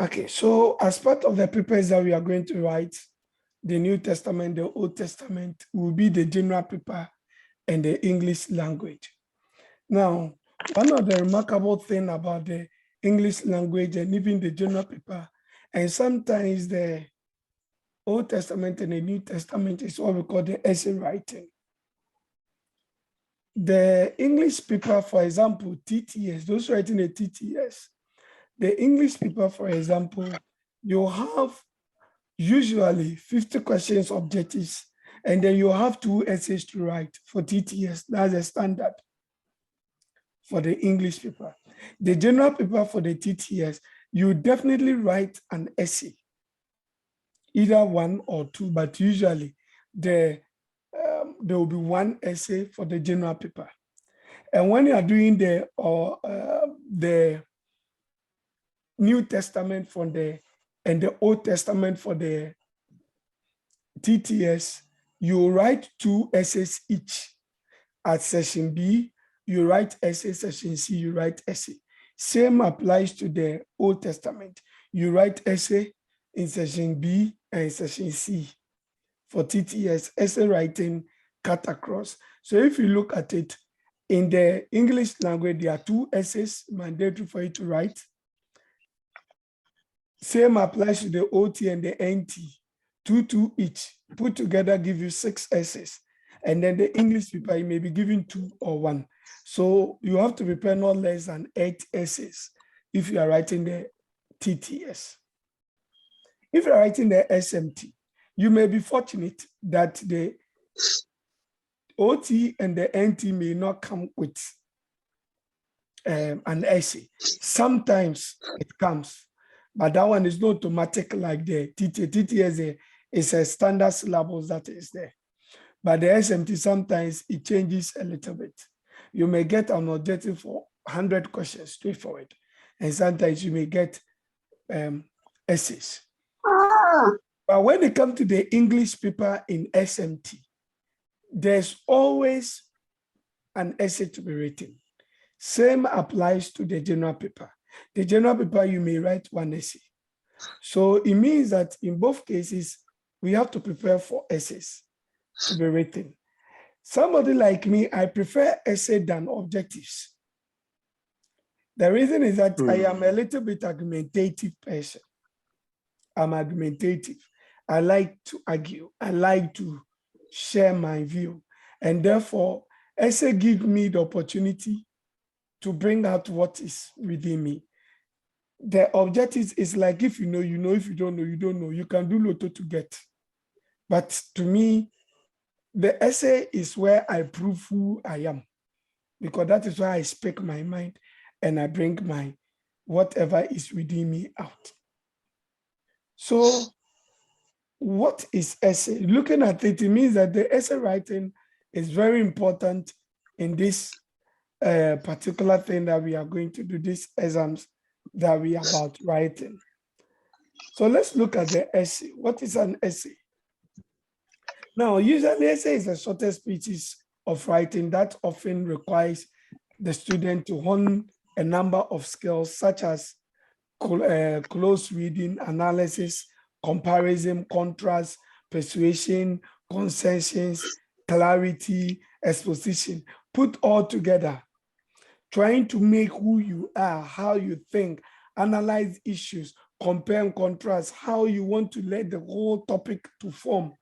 Okay, so as part of the papers that we are going to write, the New Testament, the Old Testament will be the general paper and the English language. Now, one of the remarkable things about the English language and even the general paper, and sometimes the Old Testament and the New Testament is what we call the essay writing. The English paper, for example, TTS, those writing a TTS, the English paper, for example, you have usually 50 questions objectives, and then you have 2 essays to write for TTS. That's a standard for the English paper. The general paper for the TTS, you definitely write an essay, either 1 or 2, but usually there will be 1 essay for the general paper. And when you are doing the New Testament and the Old Testament for the TTS, you write 2 essays each. At session B, you write essay, session C, you write essay. Same applies to the Old Testament. You write essay in session B and session C. For TTS, essay writing cut across. So if you look at it, in the English language, there are 2 essays mandatory for you to write. Same applies to the OT and the NT, 2 each. Put together give you 6 essays. And then the English paper, you may be given 2 or 1. So you have to prepare not less than 8 essays if you are writing the TTS. If you're writing the SMT, you may be fortunate that the OT and the NT may not come with an essay. Sometimes it comes, but that one is not automatic like the TTS. TTS is a standard syllabus that is there. But the SMT, sometimes it changes a little bit. You may get an objective for 100 questions straightforward, and sometimes you may get essays. But when it comes to the English paper in SMT, there's always an essay to be written. Same applies to the general paper. The general paper, you may write 1 essay. So it means that in both cases, we have to prepare for essays to be written. Somebody like me, I prefer essay than objectives. The reason is that I am a little bit argumentative person. I'm argumentative. I like to argue. I like to share my view. And therefore, essay gives me the opportunity to bring out what is within me. The objective is like, if you know, you know. If you don't know, you don't know. You can do lotto to get. But to me, the essay is where I prove who I am, because that is where I speak my mind and I bring my whatever is within me out. So what is essay? Looking at it, it means that the essay writing is very important in this particular thing that we are going to do, these exams that we are about writing. So let's look at the essay. What is an essay? Now, usually essay is the shortest pieces of writing that often requires the student to hone a number of skills such as close reading, analysis, comparison, contrast, persuasion, consensus, clarity, exposition, put all together, trying to make who you are, how you think, analyze issues, compare and contrast, how you want to let the whole topic to form.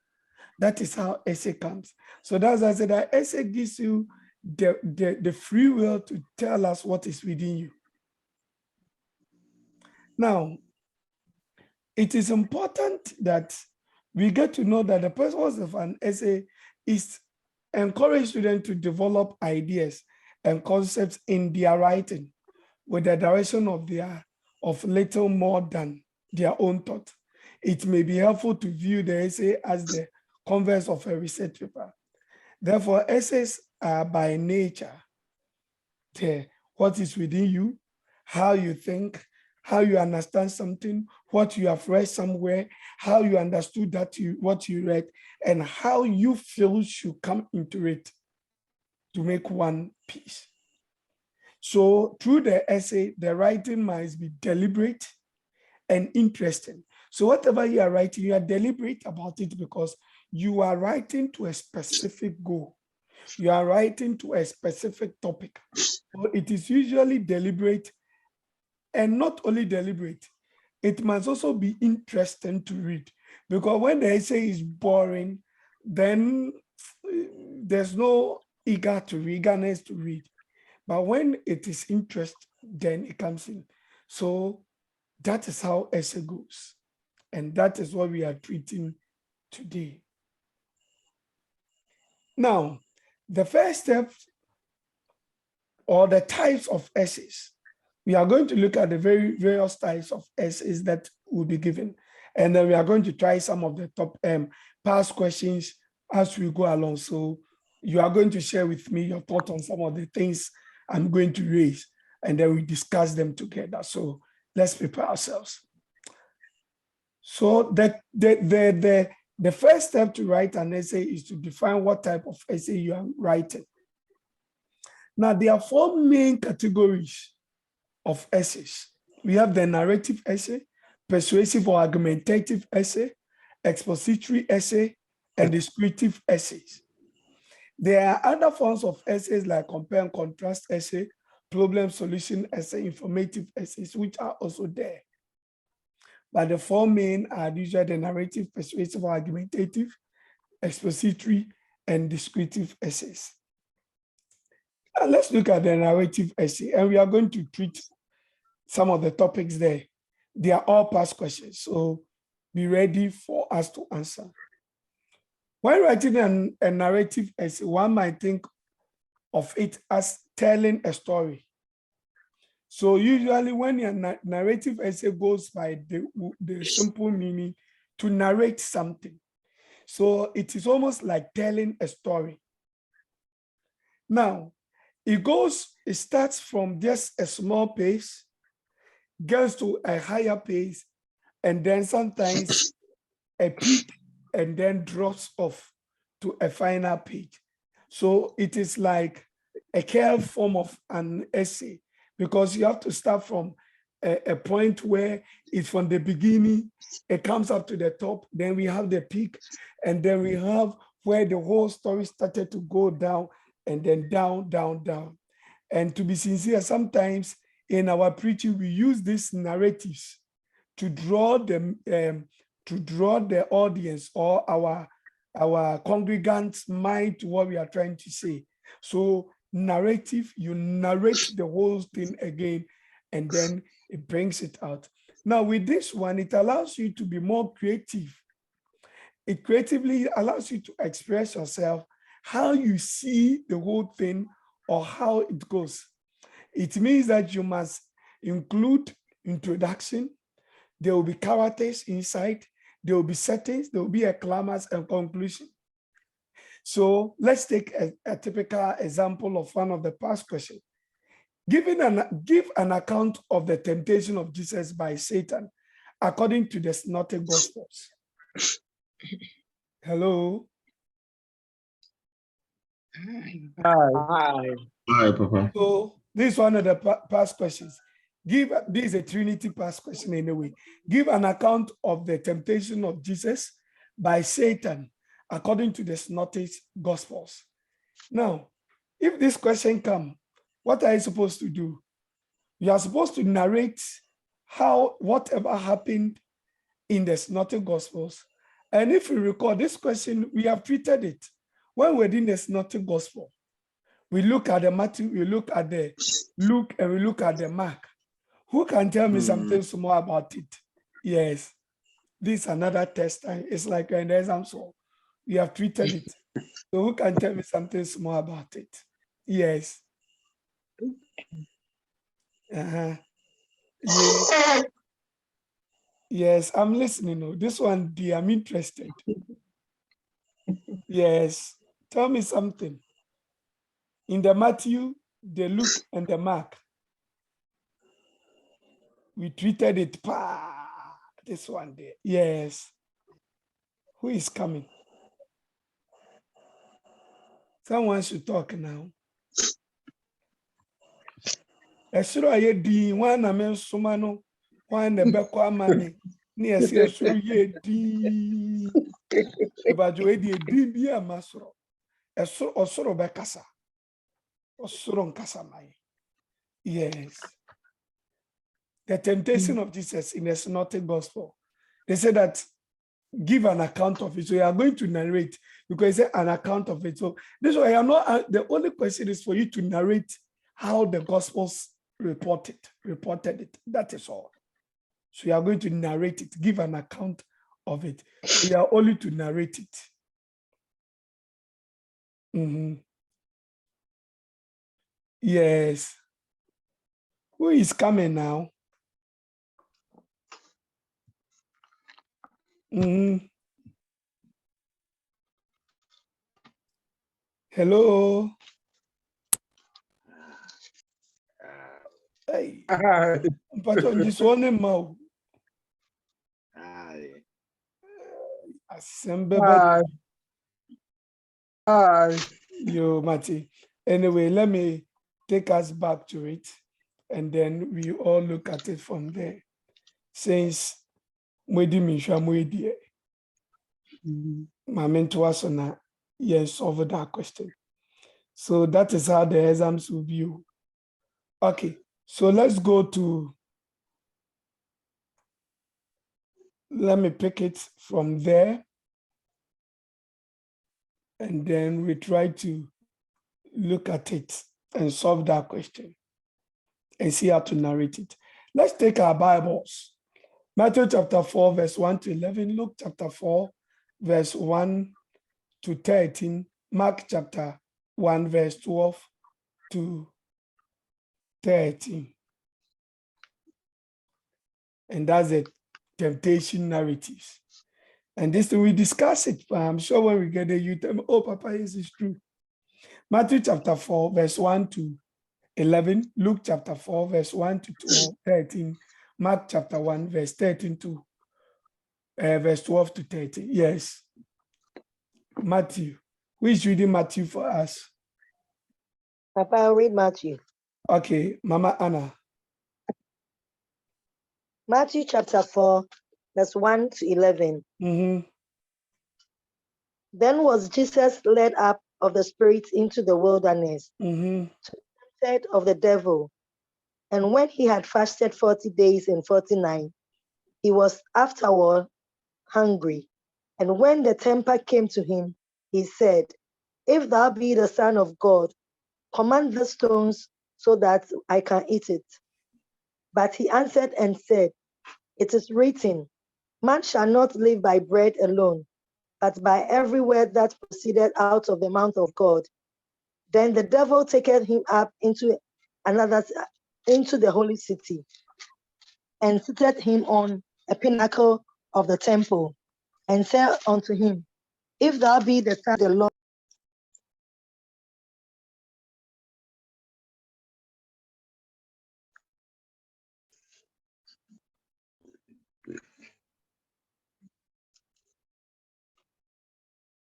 That is how essay comes. So that's why I said that essay gives you the free will to tell us what is within you. Now, it is important that we get to know that the purpose of an essay is encourage students to develop ideas and concepts in their writing with the direction of little more than their own thought. It may be helpful to view the essay as the converse of a research paper. Therefore, essays are by nature what is within you, how you think, how you understand something, what you have read somewhere, how you understood what you read, and how you feel should come into it to make one piece. So through the essay, the writing must be deliberate and interesting. So whatever you are writing, you are deliberate about it because you are writing to a specific goal. You are writing to a specific topic. So it is usually deliberate, and not only deliberate, it must also be interesting to read. Because when the essay is boring, then there's no eagerness to read. But when it is interest, then it comes in. So that is how essay goes. And that is what we are treating today. Now, the first step or the types of essays. We are going to look at the various types of essays that will be given. And then we are going to try some of the top past questions as we go along. So you are going to share with me your thoughts on some of the things I'm going to raise, and then we discuss them together. So let's prepare ourselves. So the first step to write an essay is to define what type of essay you are writing. Now, there are 4 main categories of essays. We have the narrative essay, persuasive or argumentative essay, expository essay, and descriptive essays. There are other forms of essays like compare and contrast essay, problem solution essay, informative essays, which are also there. But the 4 main are usually the narrative, persuasive or argumentative, expository, and descriptive essays. Now let's look at the narrative essay, and we are going to treat some of the topics there. They are all past questions, so be ready for us to answer. When writing a narrative essay, one might think of it as telling a story. So usually when your narrative essay goes by the simple meaning to narrate something. So it is almost like telling a story. Now, it starts from just a small pace, goes to a higher pace, and then sometimes a peak, and then drops off to a final page. So it is like a curved form of an essay, because you have to start from a point where it's from the beginning, it comes up to the top, then we have the peak, and then we have where the whole story started to go down, and then down, down, down. And to be sincere, sometimes in our preaching, we use these narratives to draw the audience or our congregants' mind to what we are trying to say. So narrative, you narrate the whole thing again, and then it brings it out. Now with this one, it allows you to be more creative. It creatively allows you to express yourself, how you see the whole thing or how it goes. It means that you must include introduction, there will be characters inside, there will be settings, there will be a climax and conclusion. So let's take a typical example of one of the past questions. Give an account of the temptation of Jesus by Satan according to the Synoptic Gospels. Hello. Hi, Papa. So this is one of the past questions. This is a Trinity past question anyway. Give an account of the temptation of Jesus by Satan according to the Synoptic Gospels. Now, if this question comes, what are you supposed to do? You are supposed to narrate whatever happened in the Synoptic Gospels. And if you recall this question, we have treated it when we're in the Synoptic Gospel. We look at the Matthew, we look at the Luke, and we look at the Mark. Who can tell me something more about it? Yes, this is another test. It's like an exam, so we have treated it. So who can tell me something more about it? Yes. Yeah. Yes, I'm listening. This one, dear, I'm interested. Yes, tell me something. In the Matthew, the Luke, and the Mark, we treated it. This one there. Yes. Who is coming? Someone should talk now. Esuro aye di wan na men soma no When the back money near see so ye di about you be a masro. A soro bekasa. Or soron kasamai. Yes. The temptation of Jesus in the synoptic gospel. They say that give an account of it. So you are going to narrate because it's an account of it. So this way, I'm not. The only question is for you to narrate how the gospels reported it. That is all. So you are going to narrate it, give an account of it. So you are only to narrate it. Yes. Who is coming now? Hello. Hey. Patron, this one mau. Assemble. Yo, Mati. Anyway, let me take us back to it, and then we all look at it from there. Since Mwedi Misha Mwedi, my mentor na yes over that question. So that is how the exams will be. Okay, so let's go to. Let me pick it from there, and then we try to look at it and solve that question and see how to narrate it. Let's take our Bibles. Matthew chapter 4, verse 1 to 11, Luke chapter 4, verse 1 to 13, Mark chapter 1, verse 12 to 13. And that's the temptation narratives. And this thing, we discuss it. I'm sure when we get there, you tell me, oh, Papa, yes, it's true. Matthew chapter 4, verse 1 to 11, Luke chapter 4, verse 1 to 12, 13, Mark chapter 1, verse 13 to verse 12 to 13. Yes. Matthew. Who is reading Matthew for us? Papa, I'll read Matthew. Okay, Mama Anna. Matthew chapter 4, verse 1 to 11. Then was Jesus led up of the Spirit into the wilderness to be tempted of the devil. And when he had fasted 40 days and 40 nights, he was afterward hungry. And when the tempter came to him, he said, if thou be the Son of God, command the stones so that I can eat it. But he answered and said, it is written, man shall not live by bread alone, but by every word that proceeded out of the mouth of God. Then the devil taketh him up into the holy city, and seated him on a pinnacle of the temple, and said unto him, if thou be the Son of the Lord.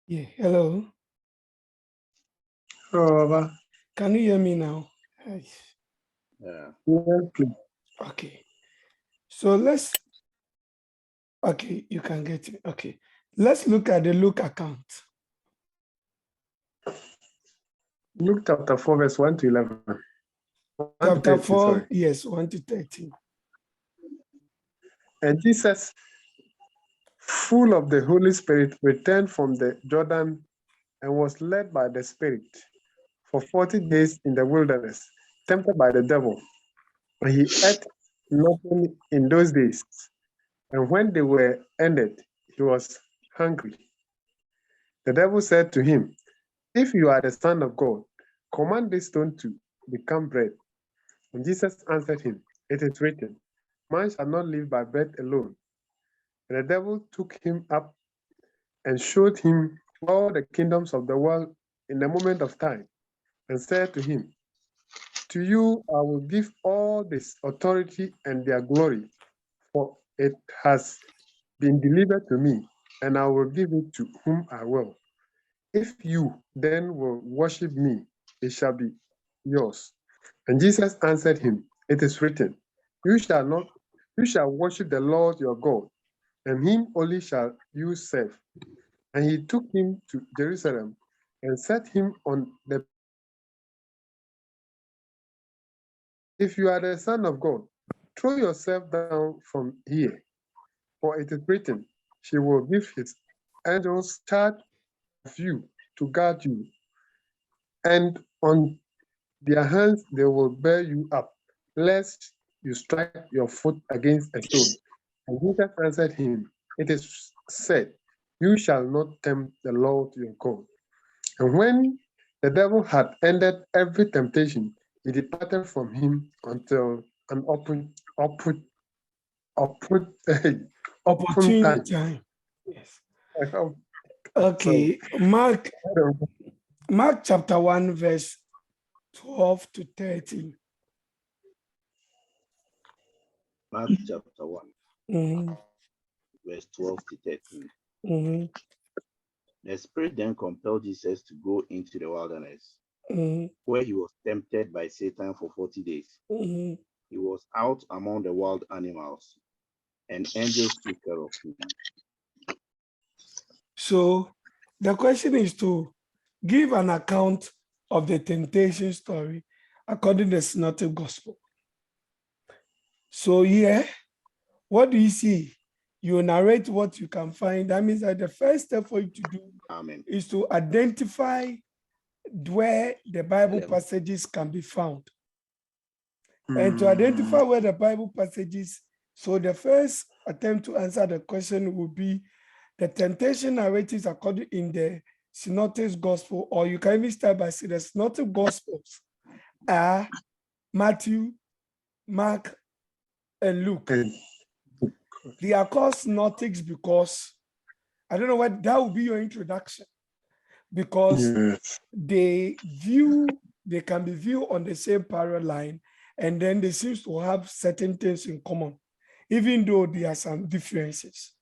Yeah, hello. Oh, can you hear me now? Yeah. Okay. So okay, you can get it. Okay. Let's look at the Luke account. Luke chapter 4, verse 1 to 11. Chapter 4, yes, 1 to 13. And Jesus, full of the Holy Spirit, returned from the Jordan and was led by the Spirit for 40 days in the wilderness, tempted by the devil. And he ate nothing in those days. And when they were ended, he was hungry. The devil said to him, if you are the Son of God, command this stone to become bread. And Jesus answered him, it is written, man shall not live by bread alone. And the devil took him up and showed him all the kingdoms of the world in a moment of time, and said to him, to you I will give all this authority and their glory, for it has been delivered to me, and I will give it to whom I will. If you then will worship me, it shall be yours. And Jesus answered him, it is written, you shall not You shall worship the Lord your God, and him only shall you serve. And he took him to Jerusalem and set him on the. If you are the Son of God, throw yourself down from here, for it is written, She will give his angels charge of you to guard you, and on their hands they will bear you up, lest you strike your foot against a stone. And Jesus answered him, It is said, You shall not tempt the Lord your God. And when the devil had ended every temptation, he departed from him until an Opportune time. time. Yes. So, Okay. Mark chapter 1, verse 12 to 13. Mark chapter 1, verse 12 to 13. The Spirit then compelled Jesus to go into the wilderness, where he was tempted by Satan for 40 days. He was out among the wild animals, and angels took care of him. So the question is to give an account of the temptation story according to the Synoptic Gospel. So here, what do you see? You narrate what you can find. That means that the first step for you to do is to identify where the Bible passages can be found. And to identify where the Bible passages, so the first attempt to answer the question would be the temptation narratives according in the Synoptic Gospel, or you can even start by saying the Synoptic Gospels are Matthew, Mark, and Luke. They are called synoptics because, I don't know what, that would be your introduction, because they can be viewed on the same parallel line, and then they seem to have certain things in common, even though there are some differences.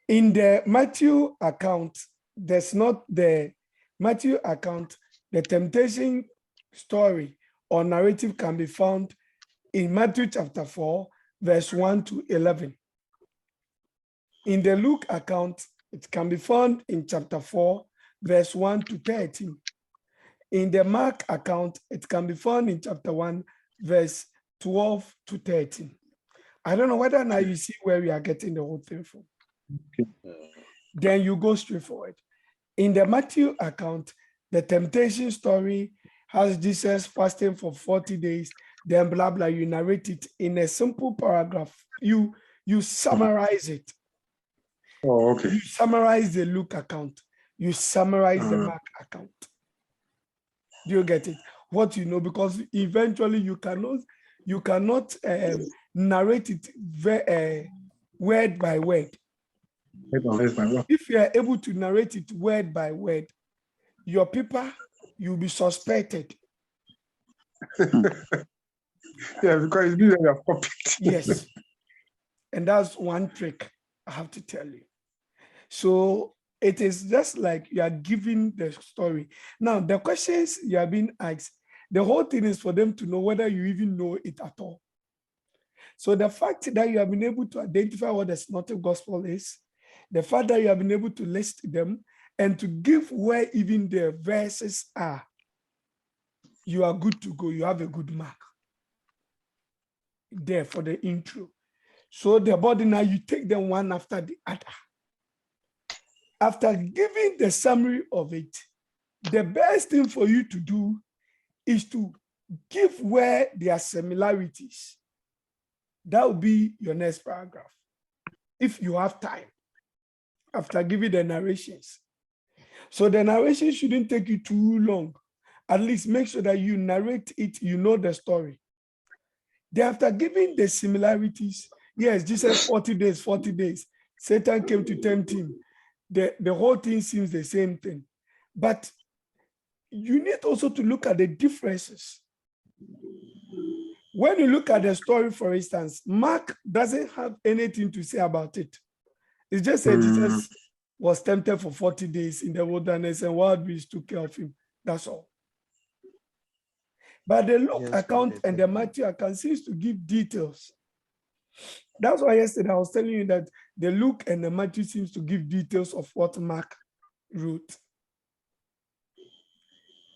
In the Matthew account, the temptation story or narrative can be found in Matthew chapter 4, verse 1 to 11. In the Luke account, it can be found in chapter 4, verse 1 to 13. In the Mark account, it can be found in chapter 1, verse 12 to 13. I don't know whether now you see where we are getting the whole thing from. Then you go straight forward. In the Matthew account, the temptation story has Jesus fasting for 40 days, then blah, blah, you narrate it in a simple paragraph. You summarize it. Oh, okay. You summarize the Luke account. You summarize the Mark account. Do you get it? What you know, because eventually you cannot narrate it word by word. If you are able to narrate it word by word, your paper, you'll be suspected. Yeah, because you have copied. Yes. And that's one trick I have to tell you. So it is just like you are giving the story. Now, the questions you are being asked, the whole thing is for them to know whether you even know it at all. So the fact that you have been able to identify what the Synoptic Gospel is, the fact that you have been able to list them and to give where even the verses are, you are good to go. You have a good mark there for the intro. So the body now, you take them one after the other. After giving the summary of it, the best thing for you to do is to give where there are similarities. That will be your next paragraph. If you have time, after giving the narrations. So the narration shouldn't take you too long. At least make sure that you narrate it, you know the story. Then after giving the similarities, yes, Jesus 40 days, Satan came to tempt him. The whole thing seems the same thing. But you need also to look at the differences. When you look at the story, for instance, Mark doesn't have anything to say about it. It's just that Jesus was tempted for 40 days in the wilderness and wild beasts took care of him. That's all. But the Luke Yes, account and the Matthew account seems to give details. That's why yesterday I was telling you that the Luke and the Matthew seems to give details of what Mark wrote.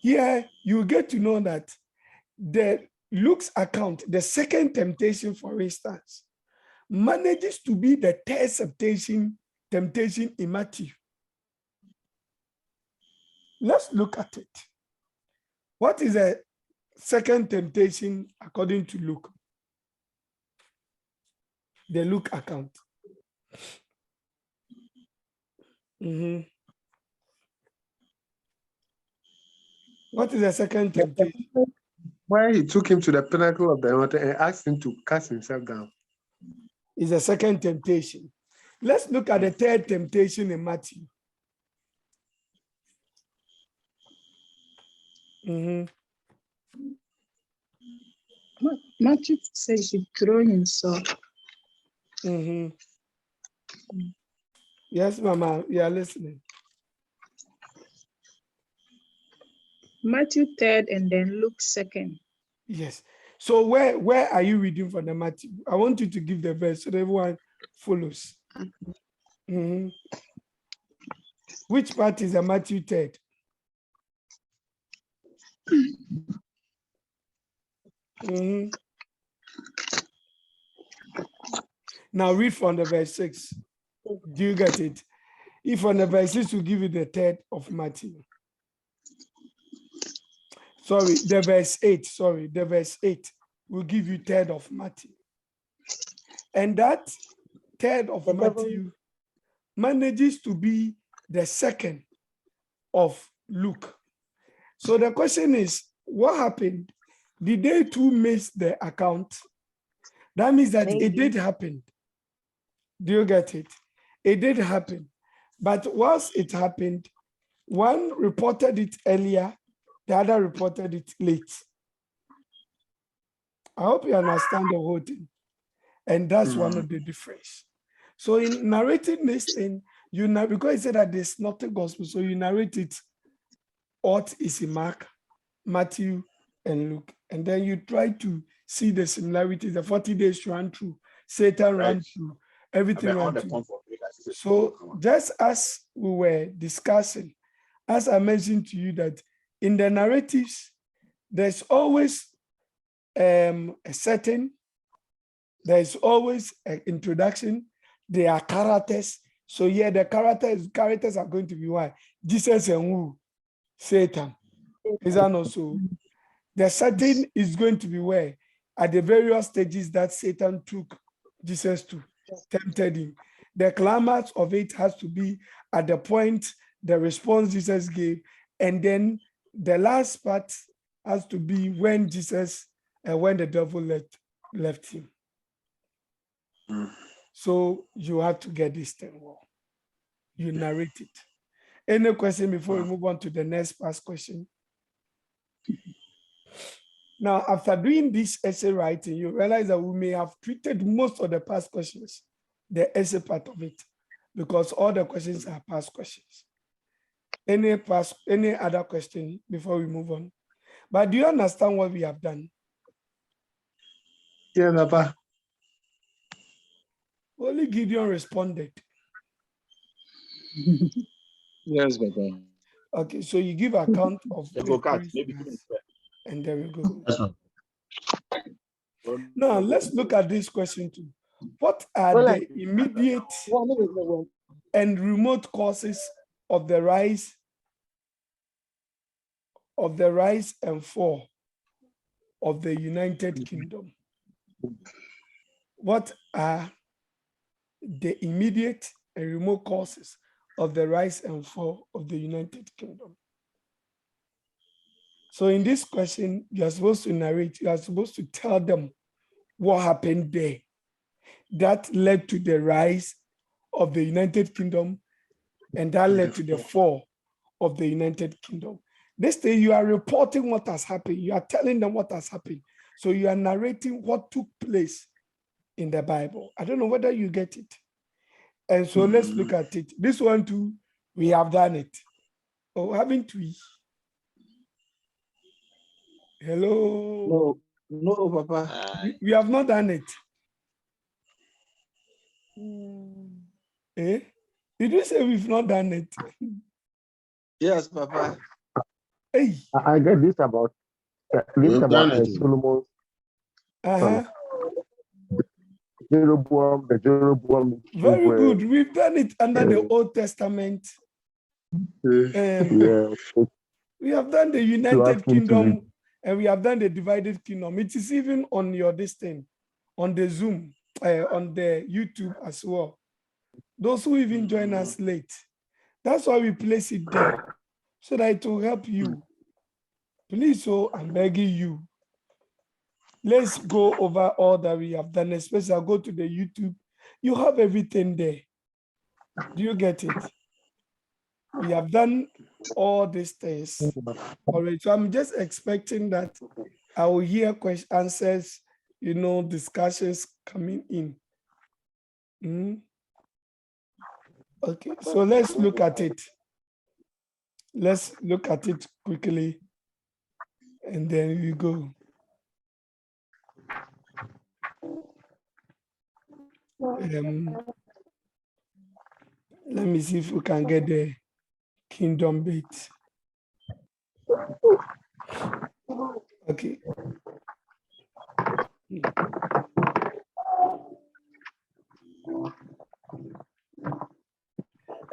Here you get to know that the Luke's account, the second temptation, for instance, manages to be the third temptation in Matthew. Let's look at it. What is the second temptation according to Luke? The Luke account. What is the second temptation? Where he took him to the pinnacle of the mountain and asked him to cast himself down. Is the second temptation. Let's look at the third temptation in Matthew. Matthew says he threw himself. Yes, Mama, you are listening. Matthew 3rd and then Luke 2nd. Yes. So where are you reading from the Matthew? I want you to give the verse so that everyone follows. Which part is the Matthew 3rd? Now read from the verse 6. Do you get it? If on the verse 6 will give you the 3rd of Matthew. Sorry, the verse 8. Sorry, the verse 8 will give you 3rd of Matthew. And that 3rd of Matthew manages to be the 2nd of Luke. So the question is, what happened? Did they too miss the account? That means that it did happen. Do you get it? It did happen. But once it happened, one reported it earlier, the other reported it late. I hope you understand the whole thing. And that's one of the difference. So in narrating this thing, because it said that there's not a gospel, so you narrate it, what is in Mark, Matthew, and Luke. And then you try to see the similarities. The 40 days ran through, Satan ran through, everything ran through. So just as we were discussing, as I mentioned to you that in the narratives, there's always a setting, there's always an introduction, there are characters. So yeah, the characters are going to be why? Jesus and who? Satan. Is that not so? The setting is going to be where? At the various stages that Satan took Jesus to, tempted him. The climax of it has to be at the point, the response Jesus gave, and then the last part has to be when Jesus and when the devil left him. So you have to get this thing well. You narrate it. Any question before we move on to the next past question? Now, after doing this essay writing, you realize that we may have treated most of the past questions, the essay part of it, because all the questions are past questions. Any other question before we move on? But do you understand what we have done? Yeah, Papa. Only Gideon responded. Yes, Papa. Okay, so you give account of maybe. and there we go. Now let's look at this question too. What are the immediate and remote causes of the rise and fall of the United Kingdom? What are the immediate and remote causes of the rise and fall of the United Kingdom? So in this question, you are supposed to narrate, you are supposed to tell them what happened there that led to the rise of the United Kingdom and that led to the fall of the United Kingdom. This day you are reporting what has happened. You are telling them what has happened. So you are narrating what took place in the Bible. I don't know whether you get it. And so let's look at it. This one too, we have done it. Oh, haven't we? Hello. No, Papa. We have not done it. Eh? Did you say we've not done it? Yes, Papa. Hey. I get this about Solomon. Jeroboam, the Jeroboam. Very good. We've done it under the Old Testament. We have done the United Kingdom and we have done the divided kingdom. It is even on your thing, on the Zoom, on the YouTube as well. Those who even join us late. That's why we place it there, so that it will help you. Please, so I'm begging you. Let's go over all that we have done, especially I'll go to the YouTube. You have everything there. Do you get it? We have done all these things. All right, so I'm just expecting that I will hear answers, discussions coming in. Okay, so let's look at it. Let's look at it quickly, and then we go. Let me see if we can get the kingdom bit. Okay.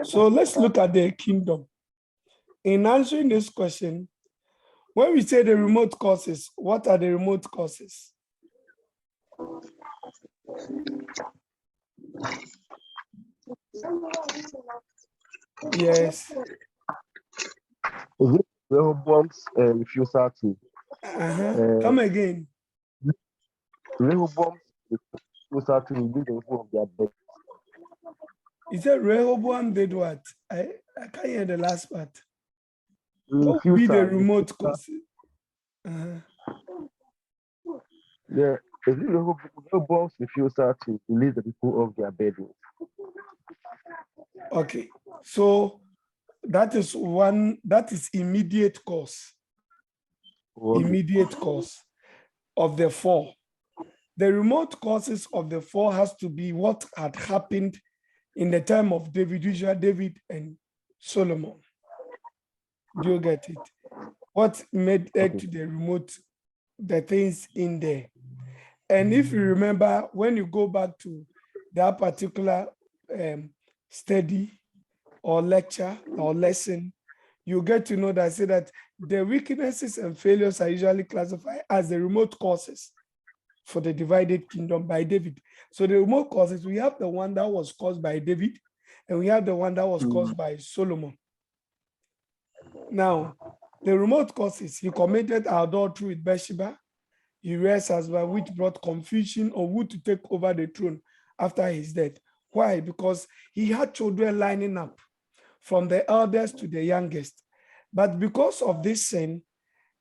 So let's look at the kingdom. In answering this question, when we say the remote causes, what are the remote causes? Yes. Is it Rehoboam's refusal to? Come again. Rehoboam's refusal to release the people of their bed. He said Rehoboam did what? I can't hear the last part. What would be the remote cause? Yeah, is it Rehoboam's refusal to release the people of their bedrooms? Okay, so that is immediate cause. Immediate cause of the four. The remote causes of the four has to be what had happened in the time of David, usually David and Solomon. Do you get it? What made it to the things in there? And if you remember, when you go back to that particular study or lecture or lesson, you get to know that I say that the weaknesses and failures are usually classified as the remote causes for the divided kingdom by David. So the remote causes, we have the one that was caused by David, and we have the one that was caused by Solomon. Now, the remote causes, he committed adultery with Bathsheba, Uriah's husband, which brought confusion on who to take over the throne after his death. Why? Because he had children lining up from the eldest to the youngest. But because of this sin,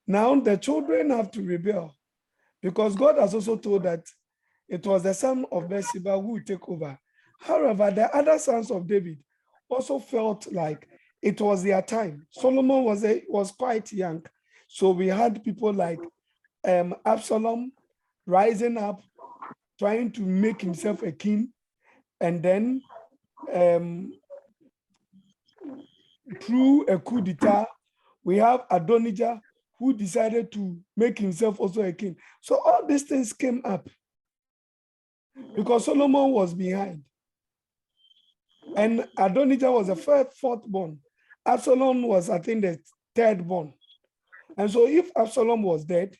now the children have to rebel, because God has also told that it was the son of Bathsheba who would take over. However, the other sons of David also felt like it was their time. Solomon was quite young. So we had people like Absalom rising up, trying to make himself a king. And then through a coup d'etat, we have Adonijah, who decided to make himself also a king. So all these things came up because Solomon was behind. And Adonijah was the fourth born. Absalom was, I think, the third born. And so if Absalom was dead,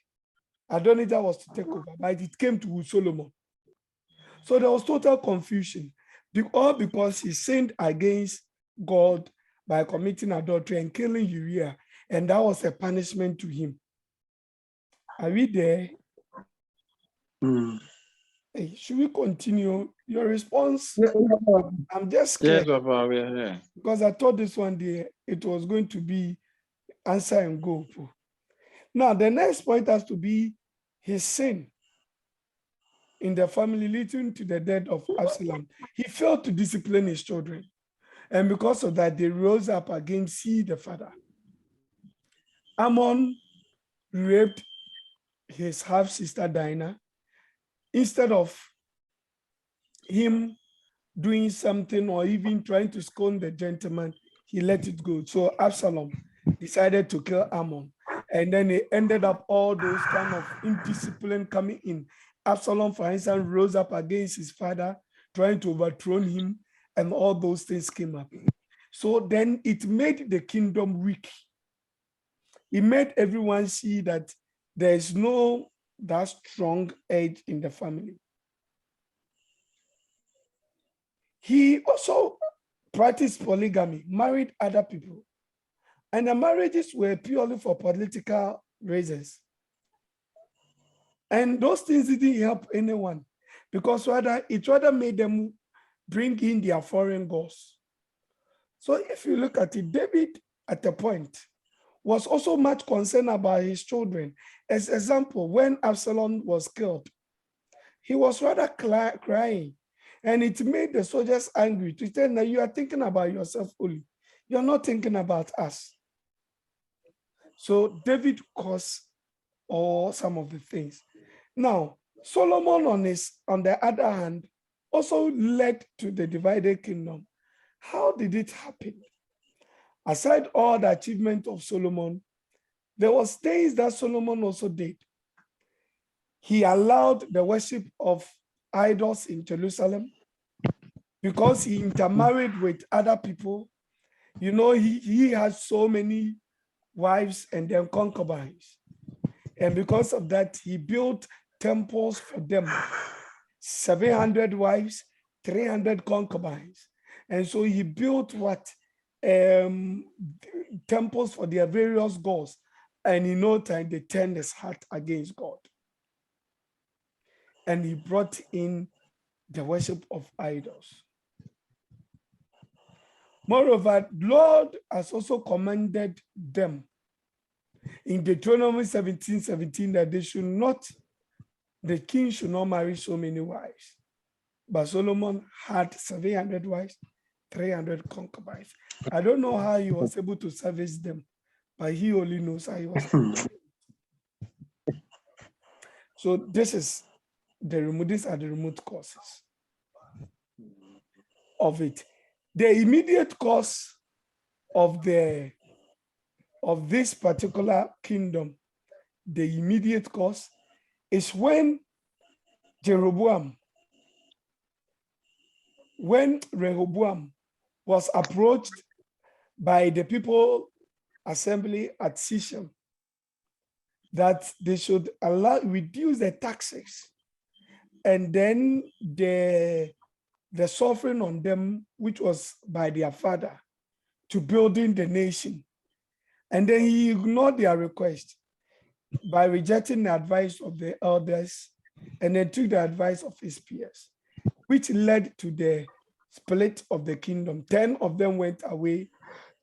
Adonijah was to take over, but it came to Solomon. So there was total confusion, all because he sinned against God by committing adultery and killing Uriah, and that was a punishment to him. Are we there? Hey, should we continue? Your response? I'm just scared. Yes, Papa, we are here. Because I thought this one day it was going to be answer and go. Now, the next point has to be his sin in the family leading to the death of Absalom. He failed to discipline his children. And because of that, they rose up against the father. Ammon raped his half-sister Dinah, instead of him doing something or even trying to scorn the gentleman, he let it go. So Absalom decided to kill Ammon. And then it ended up all those kind of indiscipline coming in. Absalom, for instance, rose up against his father, trying to overthrow him, and all those things came up. So then it made the kingdom weak. It made everyone see that there is no that strong edge in the family. He also practiced polygamy, married other people. And the marriages were purely for political reasons. And those things didn't help anyone because it rather made them bring in their foreign gods. So if you look at it, David at a point was also much concerned about his children. As example, when Absalom was killed, he was rather crying. And it made the soldiers angry to tell them, you are thinking about yourself only. You're not thinking about us. So David caused all some of the things. Now, Solomon on the other hand, also led to the divided kingdom. How did it happen? Aside all the achievement of Solomon, there was things that Solomon also did. He allowed the worship of idols in Jerusalem because he intermarried with other people. You know, he had so many wives and then concubines. And because of that, he built temples for them, 700 wives, 300 concubines. And so he built temples for their various gods. And in no time, they turned his heart against God. And he brought in the worship of idols. Moreover, Lord has also commanded them in Deuteronomy 17:17 that the king should not marry so many wives. But Solomon had 700 wives, 300 concubines. I don't know how he was able to service them, but he only knows how he was able to. So these are the remote causes of it. The immediate cause of this particular kingdom, the immediate cause is when Rehoboam was approached by the people assembly at Shechem that they should reduce the taxes and then the suffering on them, which was by their father, to building the nation. And then he ignored their request by rejecting the advice of the elders and then took the advice of his peers, which led to the split of the kingdom. 10 of them went away,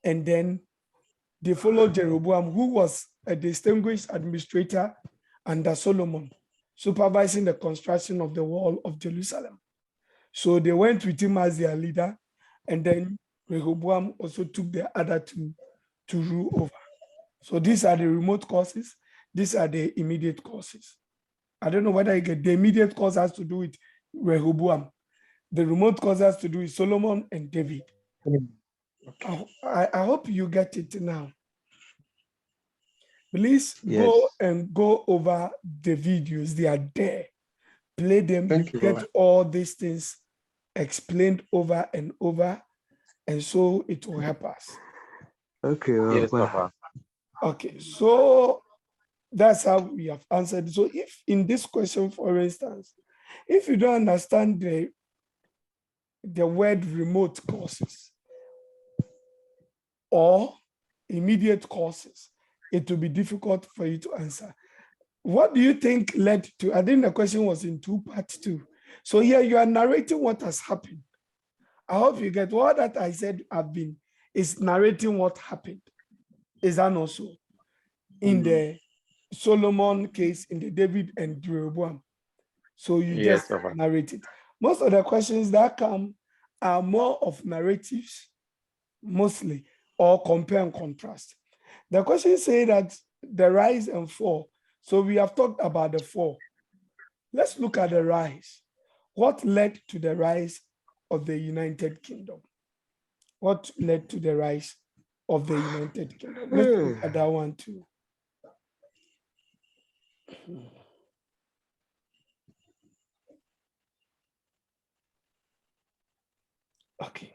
and then they followed Jeroboam, who was a distinguished administrator under Solomon, supervising the construction of the wall of Jerusalem. So they went with him as their leader, and then Rehoboam also took the other two to rule over. So these are the remote causes. These are the immediate causes. I don't know whether you get the immediate cause has to do with Rehoboam. The remote cause has to do with Solomon and David. Okay. I hope you get it now. Please go over the videos. They are there. Play them. Thank you. Get all these things explained over and over, and so it will help us. Okay. Yes, Papa. Okay, so that's how we have answered. So if in this question, for instance, if you don't understand the word remote causes or immediate causes, it will be difficult for you to answer. What do you think led to? I think the question was in two parts too. So here you are narrating what has happened. I hope you get what that I said is narrating what happened. Is that also in the Solomon case, in the David and Jeroboam? So you just narrate it. Most of the questions that come are more of narratives, mostly, or compare and contrast. The questions say that the rise and fall So we have talked about the fall. Let's look at the rise. What led to the rise of the United Kingdom? What led to the rise of the United Kingdom? Let's look at that one too. Okay.